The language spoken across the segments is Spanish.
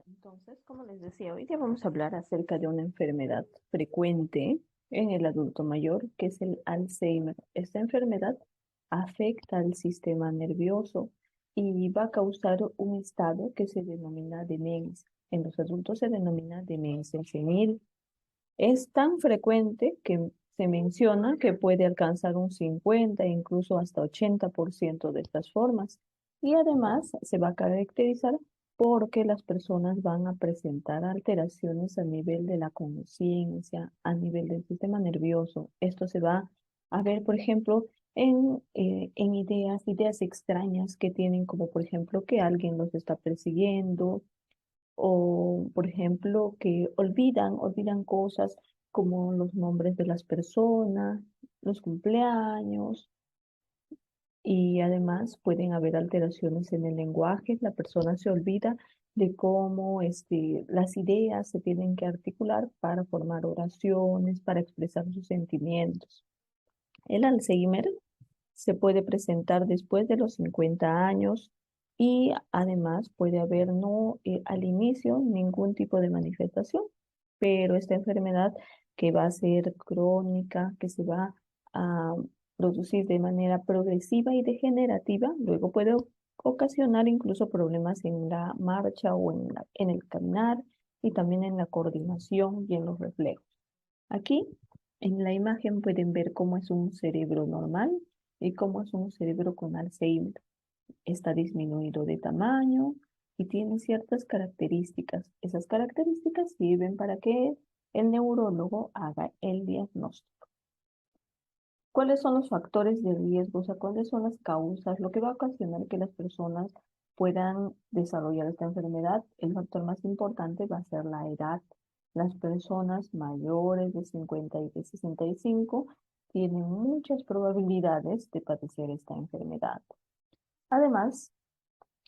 Entonces, como les decía, hoy día vamos a hablar acerca de una enfermedad frecuente en el adulto mayor, que es el Alzheimer. Esta enfermedad afecta al sistema nervioso y va a causar un estado que se denomina demencia. En los adultos se denomina demencia senil. Es tan frecuente que se menciona que puede alcanzar un 50 e incluso hasta 80% de estas formas. Y además se va a caracterizar porque las personas van a presentar alteraciones a nivel de la conciencia, a nivel del sistema nervioso. Esto se va a ver, por ejemplo, en ideas extrañas que tienen, como por ejemplo que alguien los está persiguiendo, o, por ejemplo, que olvidan cosas como los nombres de las personas, los cumpleaños, y además pueden haber alteraciones en el lenguaje. La persona se olvida de cómo las ideas se tienen que articular para formar oraciones, para expresar sus sentimientos. El Alzheimer se puede presentar después de los 50 años y además puede haber no al inicio ningún tipo de manifestación, pero esta enfermedad que va a ser crónica, que se va a producir de manera progresiva y degenerativa, luego puede ocasionar incluso problemas en la marcha o en el caminar y también en la coordinación y en los reflejos. Aquí en la imagen pueden ver cómo es un cerebro normal y cómo es un cerebro con Alzheimer. Está disminuido de tamaño y tiene ciertas características. Esas características sirven para que el neurólogo haga el diagnóstico. ¿Cuáles son los factores de riesgo? O sea, ¿cuáles son las causas? Lo que va a ocasionar que las personas puedan desarrollar esta enfermedad. El factor más importante va a ser la edad. Las personas mayores de 50 y de 65 tienen muchas probabilidades de padecer esta enfermedad. Además,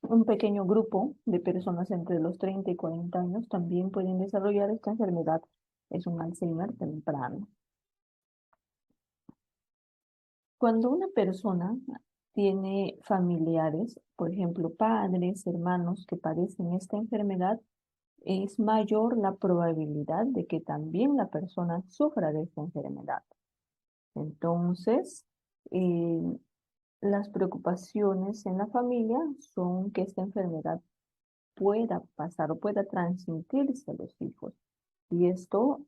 un pequeño grupo de personas entre los 30 y 40 años también pueden desarrollar esta enfermedad. Es un Alzheimer temprano. Cuando una persona tiene familiares, por ejemplo, padres, hermanos que padecen esta enfermedad, es mayor la probabilidad de que también la persona sufra de esta enfermedad. Entonces, eh, las preocupaciones en la familia son que esta enfermedad pueda pasar o pueda transmitirse a los hijos. Y esto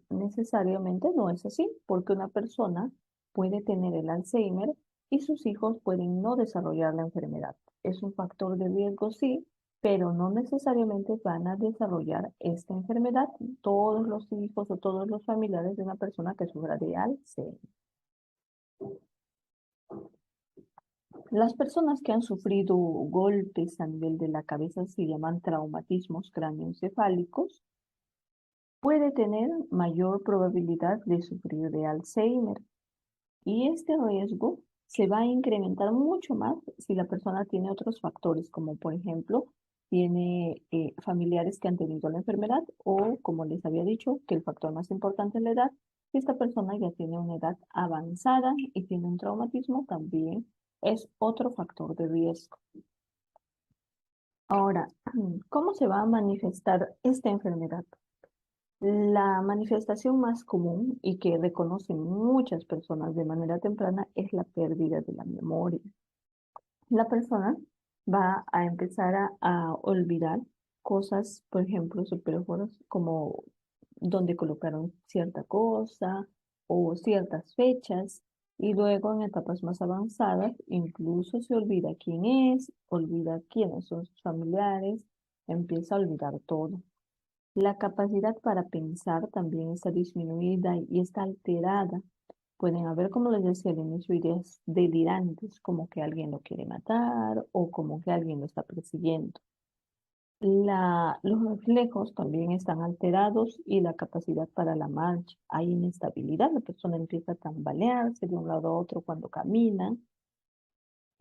necesariamente no es así, porque una persona puede tener el Alzheimer y sus hijos pueden no desarrollar la enfermedad. Es un factor de riesgo, sí, pero no necesariamente van a desarrollar esta enfermedad todos los hijos o todos los familiares de una persona que sufra de Alzheimer. Las personas que han sufrido golpes a nivel de la cabeza se llaman traumatismos cráneoencefálicos. Puede tener mayor probabilidad de sufrir de Alzheimer y este riesgo se va a incrementar mucho más si la persona tiene otros factores, como por ejemplo, tiene familiares que han tenido la enfermedad o, como les había dicho, que el factor más importante es la edad. Si esta persona ya tiene una edad avanzada y tiene un traumatismo, también es otro factor de riesgo. Ahora, ¿cómo se va a manifestar esta enfermedad? La manifestación más común y que reconocen muchas personas de manera temprana es la pérdida de la memoria. La persona va a empezar a olvidar cosas, por ejemplo, superfluas, como dónde colocaron cierta cosa o ciertas fechas, y luego en etapas más avanzadas incluso se olvida quién es, olvida quiénes son sus familiares, empieza a olvidar todo. La capacidad para pensar también está disminuida y está alterada. Pueden haber, como les decía al inicio, ideas delirantes, como que alguien lo quiere matar o como que alguien lo está persiguiendo. Los reflejos también están alterados y la capacidad para la marcha. Hay inestabilidad, la persona empieza a tambalearse de un lado a otro cuando camina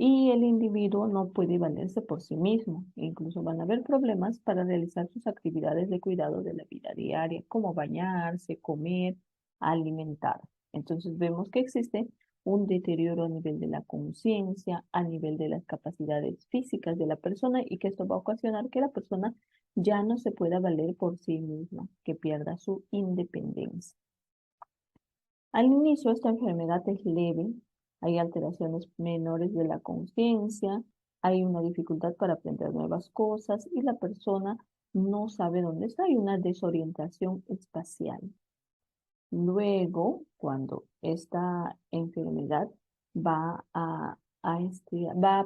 y el individuo no puede valerse por sí mismo. Incluso van a haber problemas para realizar sus actividades de cuidado de la vida diaria, como bañarse, comer, alimentar. Entonces vemos que existe un deterioro a nivel de la conciencia, a nivel de las capacidades físicas de la persona y que esto va a ocasionar que la persona ya no se pueda valer por sí misma, que pierda su independencia. Al inicio esta enfermedad es leve, hay alteraciones menores de la conciencia, hay una dificultad para aprender nuevas cosas y la persona no sabe dónde está, hay una desorientación espacial. Luego, cuando esta enfermedad va a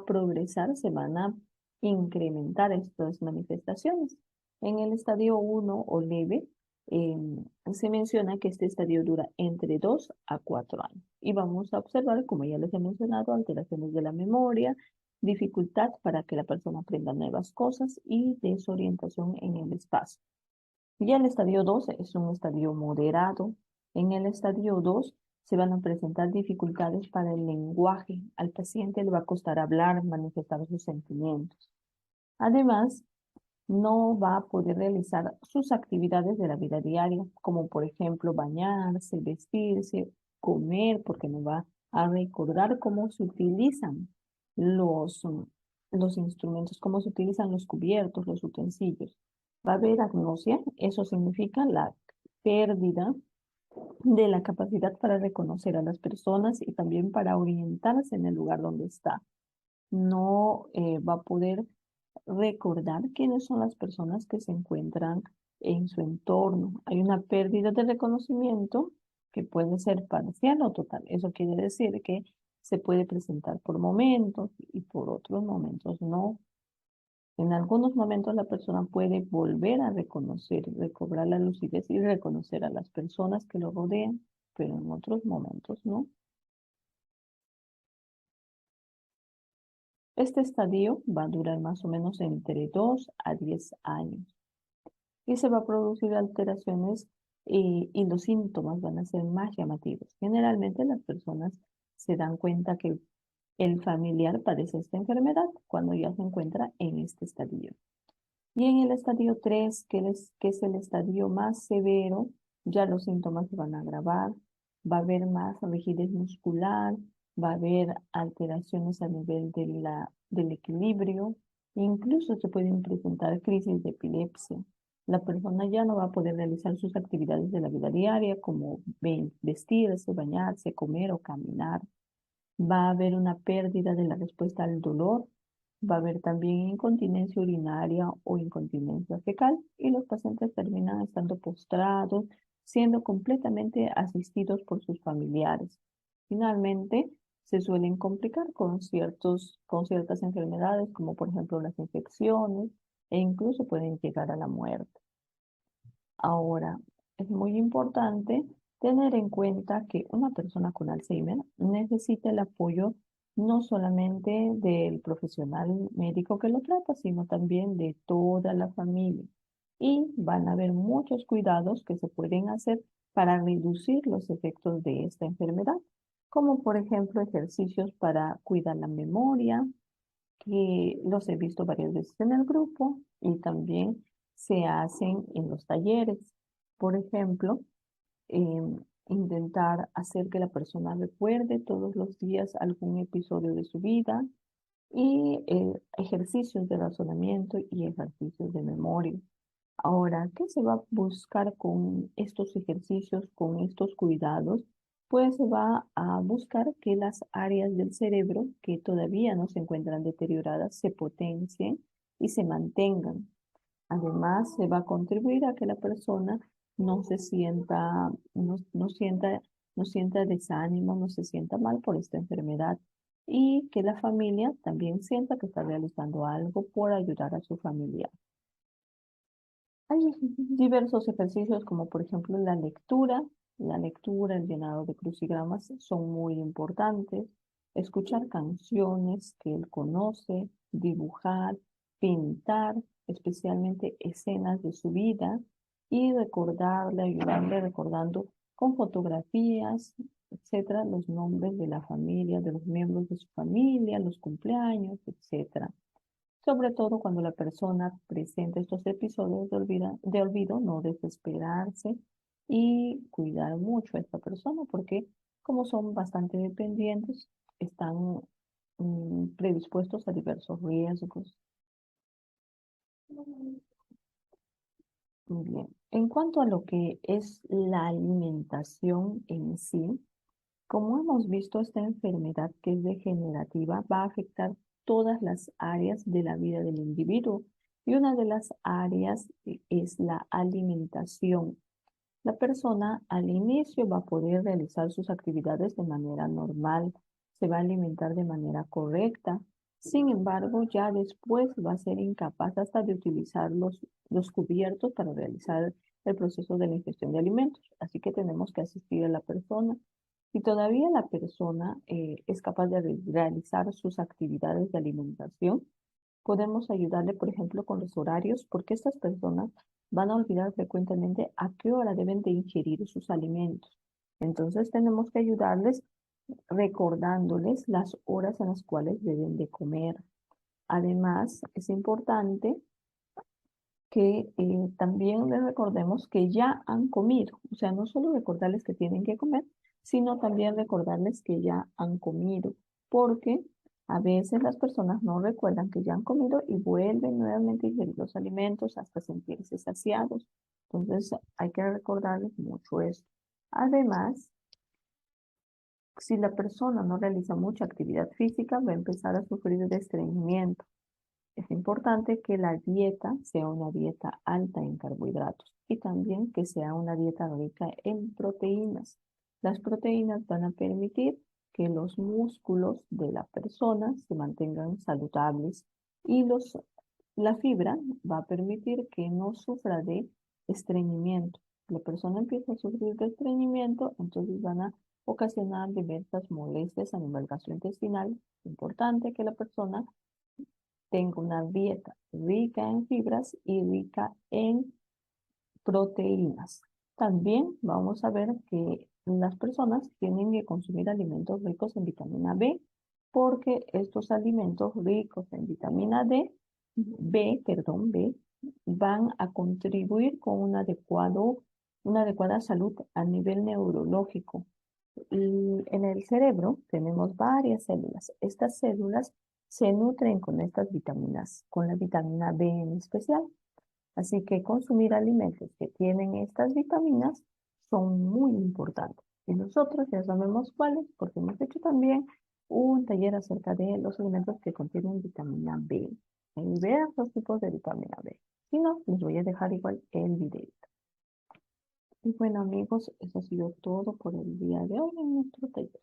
progresar, se van a incrementar estas manifestaciones. En el estadio 1 o leve, se menciona que este estadio dura entre 2 a 4 años. Y vamos a observar, como ya les he mencionado, alteraciones de la memoria, dificultad para que la persona aprenda nuevas cosas y desorientación en el espacio. Ya el estadio 2 es un estadio moderado. En el estadio 2 se van a presentar dificultades para el lenguaje. Al paciente le va a costar hablar, manifestar sus sentimientos. Además, no va a poder realizar sus actividades de la vida diaria, como por ejemplo bañarse, vestirse, comer, porque no va a recordar cómo se utilizan los, los instrumentos, cómo se utilizan los cubiertos, los utensilios. Va a haber agnosia, eso significa la pérdida de la capacidad para reconocer a las personas y también para orientarse en el lugar donde está. No va a poder recordar quiénes son las personas que se encuentran en su entorno. Hay una pérdida de reconocimiento que puede ser parcial o total. Eso quiere decir que se puede presentar por momentos y por otros momentos no. En algunos momentos la persona puede volver a reconocer, recobrar la lucidez y reconocer a las personas que lo rodean, pero en otros momentos no. Este estadio va a durar más o menos entre 2 a 10 años y se va a producir alteraciones y los síntomas van a ser más llamativos. Generalmente las personas se dan cuenta que el familiar padece esta enfermedad cuando ya se encuentra en este estadio. Y en el estadio 3, que es el estadio más severo, ya los síntomas se van a agravar, va a haber más rigidez muscular, va a haber alteraciones a nivel del equilibrio, e incluso se pueden presentar crisis de epilepsia. La persona ya no va a poder realizar sus actividades de la vida diaria, como vestirse, bañarse, comer o caminar. Va a haber una pérdida de la respuesta al dolor, va a haber también incontinencia urinaria o incontinencia fecal y los pacientes terminan estando postrados, siendo completamente asistidos por sus familiares. Finalmente, se suelen complicar con ciertas enfermedades, como por ejemplo las infecciones, e incluso pueden llegar a la muerte. Ahora, es muy importante tener en cuenta que una persona con Alzheimer necesita el apoyo no solamente del profesional médico que lo trata, sino también de toda la familia. Y van a haber muchos cuidados que se pueden hacer para reducir los efectos de esta enfermedad, como por ejemplo ejercicios para cuidar la memoria, que los he visto varias veces en el grupo y también se hacen en los talleres. Por ejemplo, intentar hacer que la persona recuerde todos los días algún episodio de su vida y ejercicios de razonamiento y ejercicios de memoria. Ahora, ¿qué se va a buscar con estos ejercicios, con estos cuidados? Pues se va a buscar que las áreas del cerebro que todavía no se encuentran deterioradas se potencien y se mantengan. Además, se va a contribuir a que la persona no se sienta, no sienta desánimo, no se sienta mal por esta enfermedad y que la familia también sienta que está realizando algo por ayudar a su familiar. Hay diversos ejercicios como por ejemplo la lectura, el llenado de crucigramas son muy importantes. Escuchar canciones que él conoce, dibujar, pintar, especialmente escenas de su vida y recordarle, ayudarle recordando con fotografías, etcétera, los nombres de la familia, de los miembros de su familia, los cumpleaños, etcétera. Sobre todo cuando la persona presenta estos episodios de olvido, no desesperarse y cuidar mucho a esta persona porque como son bastante dependientes, están predispuestos a diversos riesgos. Muy bien. En cuanto a lo que es la alimentación en sí, como hemos visto, esta enfermedad que es degenerativa va a afectar todas las áreas de la vida del individuo y una de las áreas es la alimentación. La persona al inicio va a poder realizar sus actividades de manera normal, se va a alimentar de manera correcta. Sin embargo, ya después va a ser incapaz hasta de utilizar los cubiertos para realizar el proceso de la ingestión de alimentos. Así que tenemos que asistir a la persona. Si todavía la persona es capaz de realizar sus actividades de alimentación, podemos ayudarle, por ejemplo, con los horarios, porque estas personas van a olvidar frecuentemente a qué hora deben de ingerir sus alimentos. Entonces tenemos que ayudarles recordándoles las horas en las cuales deben de comer. Además, es importante que también les recordemos que ya han comido. O sea, no solo recordarles que tienen que comer, sino también recordarles que ya han comido, porque a veces las personas no recuerdan que ya han comido y vuelven nuevamente a ingerir los alimentos hasta sentirse saciados. Entonces, hay que recordarles mucho esto. Además, si la persona no realiza mucha actividad física, va a empezar a sufrir de estreñimiento. Es importante que la dieta sea una dieta alta en carbohidratos y también que sea una dieta rica en proteínas. Las proteínas van a permitir que los músculos de la persona se mantengan saludables y la fibra va a permitir que no sufra de estreñimiento. La persona empieza a sufrir de estreñimiento, entonces van a ocasionar diversas molestias a nivel gastrointestinal. Es importante que la persona tengo una dieta rica en fibras y rica en proteínas. También vamos a ver que las personas tienen que consumir alimentos ricos en vitamina B, porque estos alimentos ricos en vitamina B, van a contribuir con una adecuada salud a nivel neurológico. Y en el cerebro tenemos varias células. Estas células se nutren con estas vitaminas, con la vitamina B en especial. Así que consumir alimentos que tienen estas vitaminas son muy importantes. Y nosotros ya sabemos cuáles, porque hemos hecho también un taller acerca de los alimentos que contienen vitamina B. Hay diversos tipos de vitamina B. Si no, les voy a dejar igual el video. Y bueno, amigos, eso ha sido todo por el día de hoy en nuestro taller.